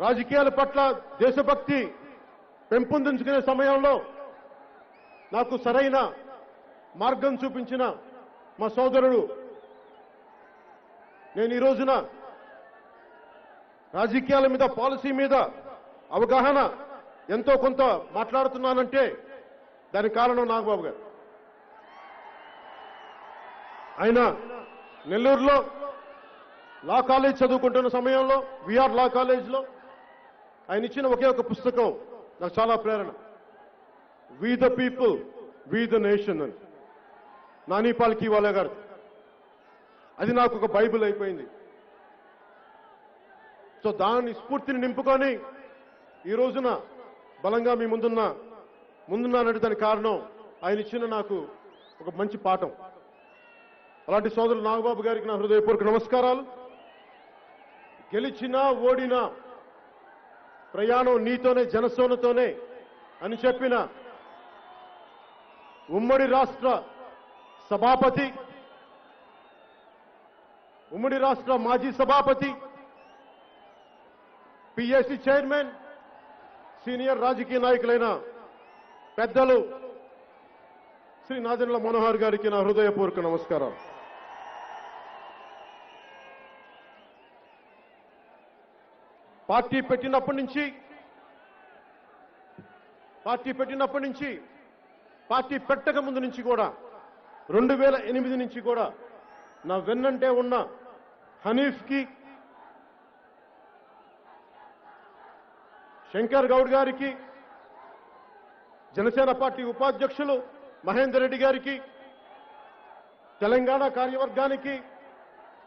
రాజకీయాల పట్ల దేశభక్తి పెంపొందించుకునే సమయంలో నాకు సరైన మార్గం చూపించిన మా సోదరుడు, నేను ఈ రోజున రాజకీయాల మీద, పాలసీ మీద అవగాహన ఎంతో కొంత మాట్లాడుతున్నానంటే దానికి కారణం నాగబాబు గారు. ఆయన నెల్లూరులో లా కాలేజ్ చదువుకుంటున్న సమయంలో, విఆర్ లా కాలేజ్లో ఆయన ఇచ్చిన ఒకే ఒక పుస్తకం నాకు చాలా ప్రేరణ. We the people, we the nation అని, నాని పాల్కీవాలా గారు. అది నాకు ఒక బైబిల్ అయిపోయింది. సో దాని స్ఫూర్తిని నింపుకొని ఈ రోజున బలంగా మీ ముందున్నానంటే దానికి కారణం ఆయన ఇచ్చిన నాకు ఒక మంచి పాఠం. అలాంటి సోదరులు నాగబాబు గారికి నా హృదయపూర్వక నమస్కారాలు. గెలిచినా ఓడినా ప్రయాణం నీతోనే, జనసేనతోనే అని చెప్పిన ఉమ్మడి రాష్ట్ర సభాపతి, ఉమ్మడి రాష్ట్ర మాజీ సభాపతి, పిఎస్సి చైర్మన్, సీనియర్ రాజకీయ నాయకులైన పెద్దలు శ్రీ నాదెండ్ల మనోహర్ గారికి నా హృదయపూర్వక నమస్కారాలు. పార్టీ పెట్టినప్పటి నుంచి పార్టీ పెట్టక ముందు నుంచి కూడా 2008 నుంచి కూడా నా వెన్నంటే ఉన్న హనీఫ్కి, శంకర్ గౌడ్ గారికి, జనసేన పార్టీ ఉపాధ్యక్షులు మహేందర్ రెడ్డి గారికి, తెలంగాణ కార్యవర్గానికి,